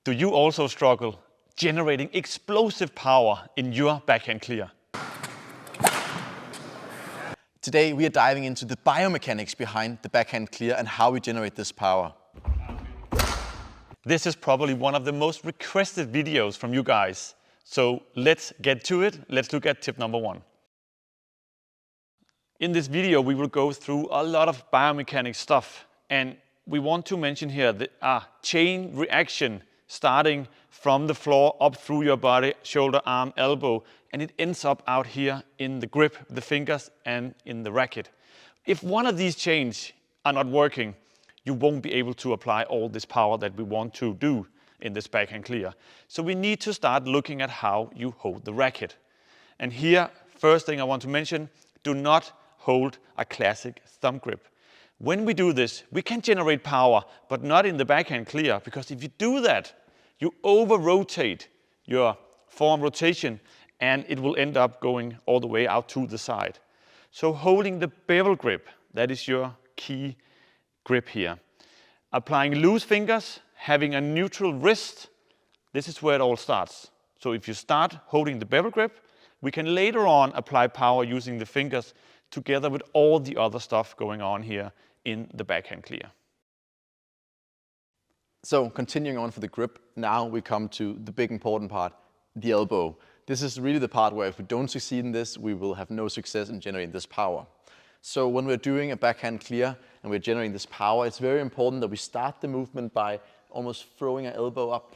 Do you also struggle generating explosive power in your backhand clear? Today we are diving into the biomechanics behind the backhand clear and how we generate this power. This is probably one of the most requested videos from you guys. So let's get to it. Let's look at tip number 1. In this video, we will go through a lot of biomechanics stuff, and we want to mention here the chain reaction starting from the floor up through your body, shoulder, arm, elbow, and it ends up out here in the grip, the fingers, and in the racket. If one of these chains are not working, you won't be able to apply all this power that we want to do in this backhand clear. So we need to start looking at how you hold the racket. And here, first thing I want to mention, do not hold a classic thumb grip. When we do this, we can generate power, but not in the backhand clear, because if you do that, you over-rotate your forearm rotation and it will end up going all the way out to the side. So holding the bevel grip, that is your key grip here. Applying loose fingers, having a neutral wrist, this is where it all starts. So if you start holding the bevel grip, we can later on apply power using the fingers together with all the other stuff going on here in the backhand clear. So continuing on for the grip, now we come to the big important part, the elbow. This is really the part where if we don't succeed in this, we will have no success in generating this power. So when we're doing a backhand clear and we're generating this power, it's very important that we start the movement by almost throwing our elbow up.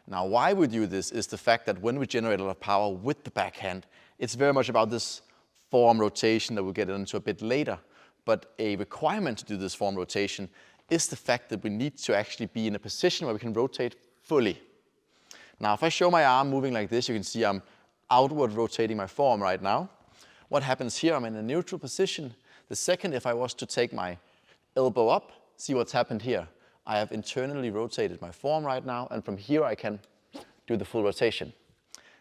Now why we do this is the fact that when we generate a lot of power with the backhand, it's very much about this forearm rotation that we'll get into a bit later. But a requirement to do this forearm rotation is the fact that we need to actually be in a position where we can rotate fully. Now, if I show my arm moving like this, you can see I'm outward rotating my forearm right now. What happens here, I'm in a neutral position. The second, if I was to take my elbow up, see what's happened here. I have internally rotated my forearm right now, and from here I can do the full rotation.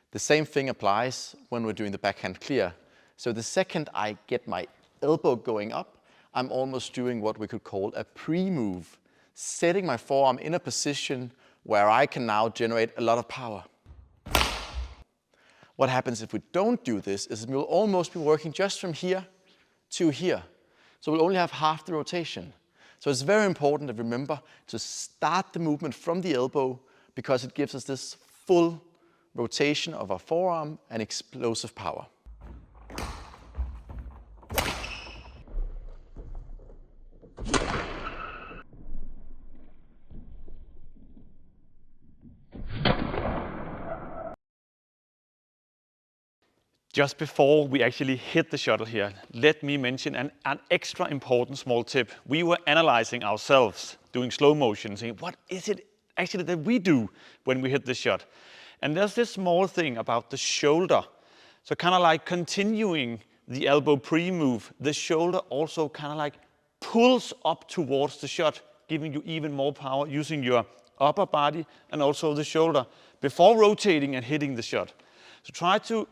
The same thing applies when we're doing the backhand clear. So the second I get my elbow going up, I'm almost doing what we could call a pre-move, setting my forearm in a position where I can now generate a lot of power. What happens if we don't do this is we'll almost be working just from here to here. So we'll only have half the rotation. So it's very important to remember to start the movement from the elbow because it gives us this full rotation of our forearm and explosive power. Just before we actually hit the shuttle here, let me mention an extra important small tip. We were analyzing ourselves, doing slow motion, saying, what is it actually that we do when we hit the shot? And there's this small thing about the shoulder. So kind of like continuing the elbow pre-move, the shoulder also kind of like pulls up towards the shot, giving you even more power using your upper body and also the shoulder before rotating and hitting the shot. So try to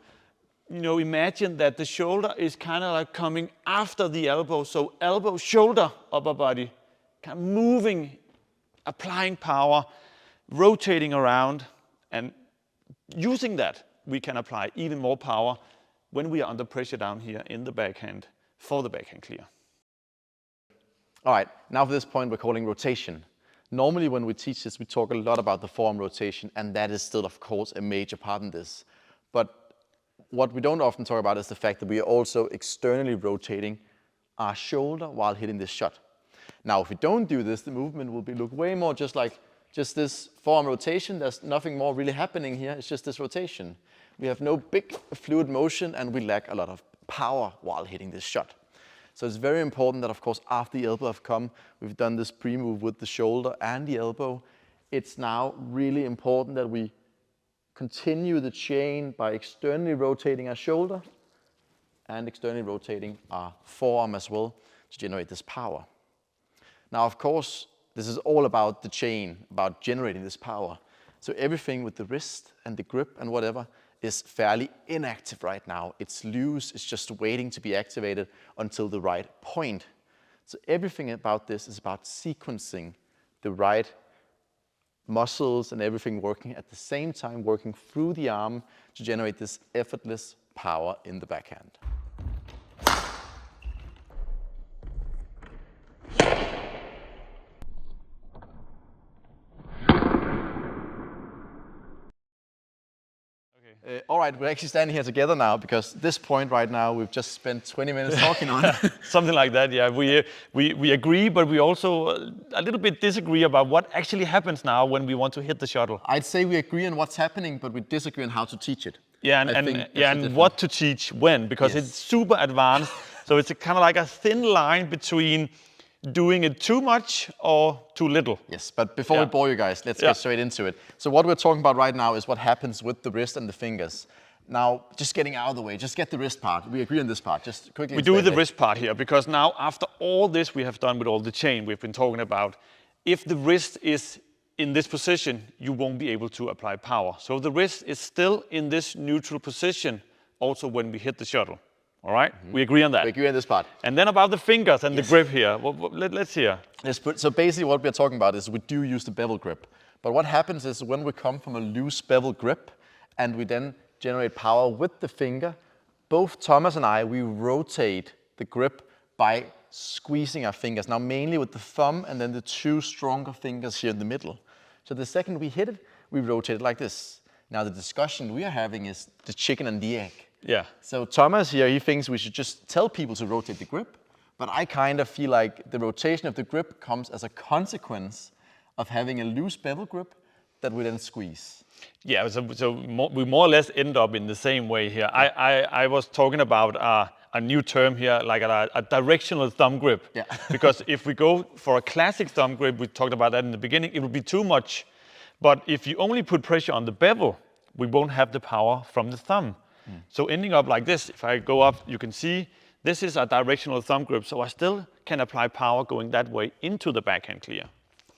imagine that the shoulder is kind of like coming after the elbow. So elbow, shoulder, upper body, kind of moving, applying power, rotating around, and using that, we can apply even more power when we are under pressure down here in the backhand for the backhand clear. All right, now for this point we're calling rotation. Normally when we teach this, we talk a lot about the forearm rotation, and that is still, of course, a major part in this. But what we don't often talk about is the fact that we are also externally rotating our shoulder while hitting this shot. Now, if we don't do this, the movement will look way more just like this forearm rotation. There's nothing more really happening here. It's just this rotation. We have no big fluid motion, and we lack a lot of power while hitting this shot. So it's very important that, of course, after the elbow have come, we've done this pre-move with the shoulder and the elbow. It's now really important that we continue the chain by externally rotating our shoulder and externally rotating our forearm as well to generate this power. Now, of course, this is all about the chain, about generating this power. So everything with the wrist and the grip and whatever is fairly inactive right now. It's loose, it's just waiting to be activated until the right point. So everything about this is about sequencing the right muscles and everything working at the same time, working through the arm to generate this effortless power in the backhand. All right, we're actually standing here together now because this point right now we've just spent 20 minutes talking on. Something like that, yeah. We agree, but we also a little bit disagree about what actually happens now when we want to hit the shuttle. I'd say we agree on what's happening, but we disagree on how to teach it. Yeah, and what to teach when, because it's super advanced. So it's kind of like a thin line between doing it too much or too little. Yes, but before we bore you guys, let's get straight into it. So what we're talking about right now is what happens with the wrist and the fingers. Now, just getting out of the way, just get the wrist part. We agree on this part, just quickly. We do the wrist part here, because now after all this we have done with all the chain we've been talking about, if the wrist is in this position, you won't be able to apply power. So the wrist is still in this neutral position also when we hit the shuttle. All right, we agree on that. We agree on this part. And then about the fingers and the grip here, let's hear. So basically what we're talking about is we do use the bevel grip. But what happens is when we come from a loose bevel grip and we then generate power with the finger, both Thomas and I, we rotate the grip by squeezing our fingers. Now mainly with the thumb and then the two stronger fingers here in the middle. So the second we hit it, we rotate it like this. Now the discussion we are having is the chicken and the egg. Yeah. So Thomas here, he thinks we should just tell people to rotate the grip, but I kind of feel like the rotation of the grip comes as a consequence of having a loose bevel grip that we then squeeze. Yeah, we more or less end up in the same way here. I was talking about a new term here, like a directional thumb grip. Yeah. Because if we go for a classic thumb grip, we talked about that in the beginning, it would be too much. But if you only put pressure on the bevel, we won't have the power from the thumb. So ending up like this, if I go up, you can see this is a directional thumb grip, so I still can apply power going that way into the backhand clear.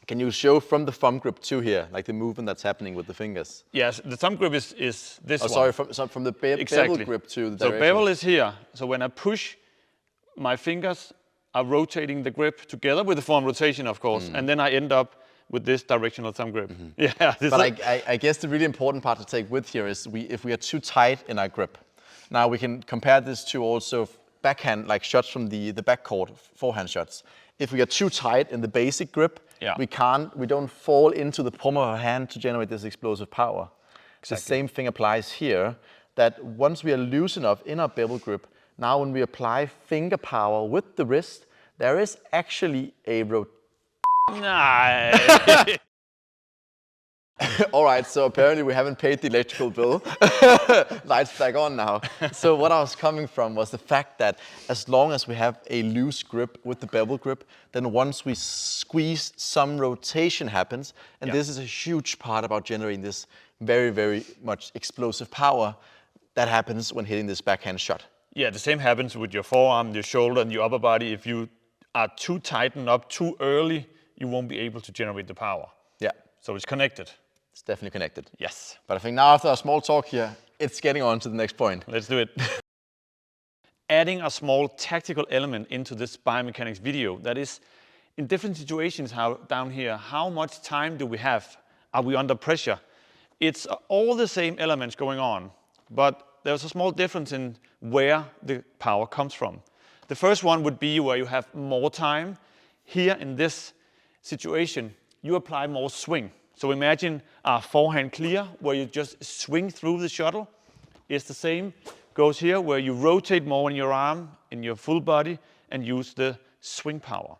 Can you show from the thumb grip too here, like the movement that's happening with the fingers? Yes, the thumb grip is this one. Sorry, from the bevel grip to the directional. So bevel is here. So when I push, my fingers are rotating the grip together with the form rotation, of course, and then I end up with this directional thumb grip. Yeah. But I guess the really important part to take with here is if we are too tight in our grip. Now we can compare this to also backhand, like shots from the backcourt, forehand shots. If we are too tight in the basic grip, we don't fall into the palm of our hand to generate this explosive power. Exactly. The same thing applies here, that once we are loose enough in our bevel grip, now when we apply finger power with the wrist, there is actually a Nice. All right, so apparently we haven't paid the electrical bill. Lights back on now. So what I was coming from was the fact that as long as we have a loose grip with the bevel grip, then once we squeeze, some rotation happens. And this is a huge part about generating this very, very much explosive power that happens when hitting this backhand shot. Yeah, the same happens with your forearm, your shoulder, and your upper body. If you are too tightened up too early, you won't be able to generate the power. Yeah. So it's connected. It's definitely connected. Yes. But I think now after a small talk here, it's getting on to the next point. Let's do it. Adding a small tactical element into this biomechanics video, that is, in different situations down here, how much time do we have? Are we under pressure? It's all the same elements going on, but there's a small difference in where the power comes from. The first one would be where you have more time. Here in this situation, you apply more swing. So imagine a forehand clear where you just swing through the shuttle. It's the same. Goes here where you rotate more in your arm, in your full body, and use the swing power.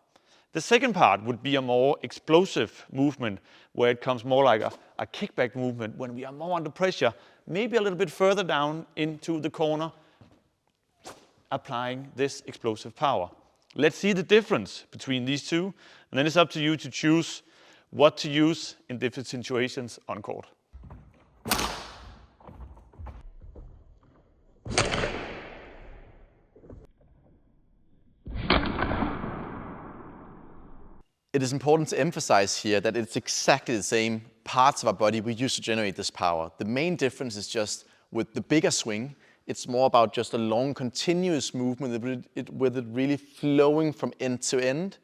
The second part would be a more explosive movement where it comes more like a kickback movement when we are more under pressure, maybe a little bit further down into the corner, applying this explosive power. Let's see the difference between these two, and then it's up to you to choose what to use in different situations on court. It is important to emphasize here that it's exactly the same parts of our body we use to generate this power. The main difference is just with the bigger swing, it's more about just a long continuous movement with it really flowing from end to end.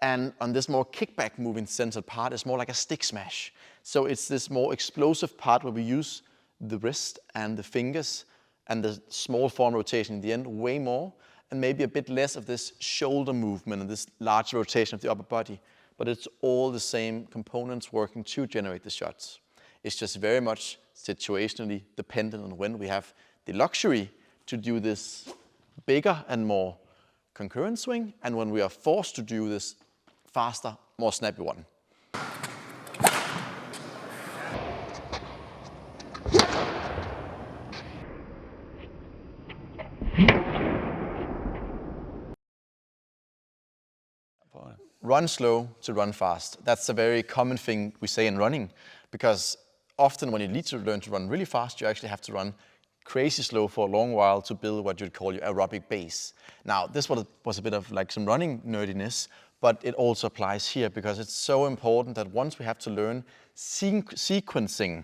And on this more kickback moving centered part, it's more like a stick smash. So it's this more explosive part where we use the wrist and the fingers and the small form rotation in the end way more, and maybe a bit less of this shoulder movement and this large rotation of the upper body. But it's all the same components working to generate the shots. It's just very much situationally dependent on when we have the luxury to do this bigger and more concurrent swing, and when we are forced to do this faster, more snappy one. Run slow to run fast. That's a very common thing we say in running, because often when you need to learn to run really fast, you actually have to run crazy slow for a long while to build what you'd call your aerobic base. Now, this was a bit of like some running nerdiness, but it also applies here because it's so important that once we have to learn sequencing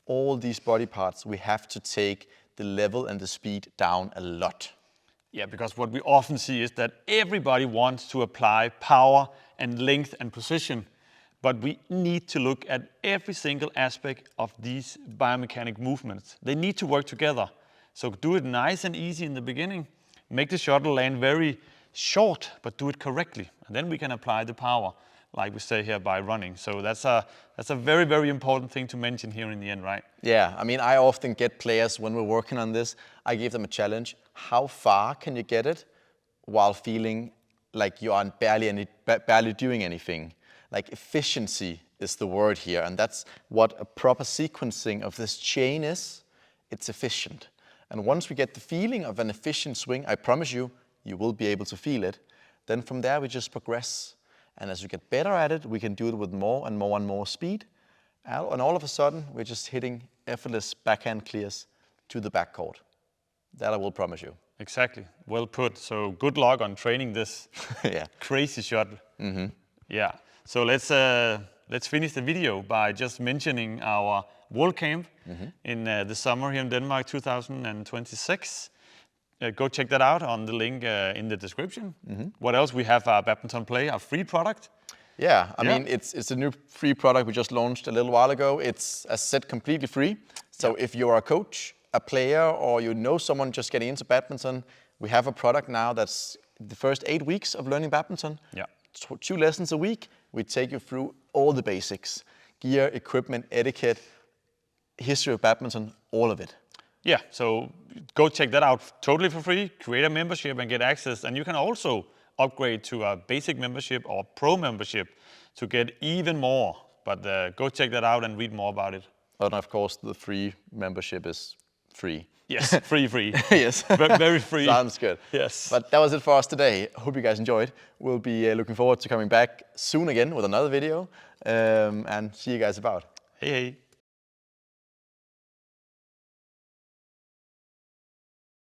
all these body parts, we have to take the level and the speed down a lot. Yeah, because what we often see is that everybody wants to apply power and length and position, but we need to look at every single aspect of these biomechanic movements. They need to work together. So do it nice and easy in the beginning. Make the shuttle land very short, but do it correctly. And then we can apply the power, like we say here, by running. So that's a very, very important thing to mention here in the end, right? Yeah, I mean, I often get players when we're working on this, I give them a challenge. How far can you get it while feeling like you aren't barely doing anything? Like efficiency is the word here, and that's what a proper sequencing of this chain is. It's efficient. And once we get the feeling of an efficient swing, I promise you, you will be able to feel it. Then from there we just progress. And as we get better at it, we can do it with more and more and more speed. And all of a sudden, we're just hitting effortless backhand clears to the backcourt. That I will promise you. Exactly. Well put. So good luck on training this Yeah. crazy shot. Mm-hmm. Yeah. So let's finish the video by just mentioning our World Camp in the summer here in Denmark 2026. Go check that out on the link in the description. What else? We have our Badminton Play, our free product. Yeah, I mean, it's a new free product we just launched a little while ago. It's, as said, completely free. So if you're a coach, a player, or you know someone just getting into badminton, we have a product now that's the first 8 weeks of learning badminton. Yeah. 2 lessons a week. We take you through all the basics: gear, equipment, etiquette, history of badminton, all of it. Yeah, so go check that out totally for free. Create a membership and get access. And you can also upgrade to a basic membership or pro membership to get even more. But go check that out and read more about it. And of course, the free membership is free. Yes, free. Yes. Very free. Sounds good. Yes. But that was it for us today. Hope you guys enjoyed. We'll be looking forward to coming back soon again with another video and see you guys about. Hey.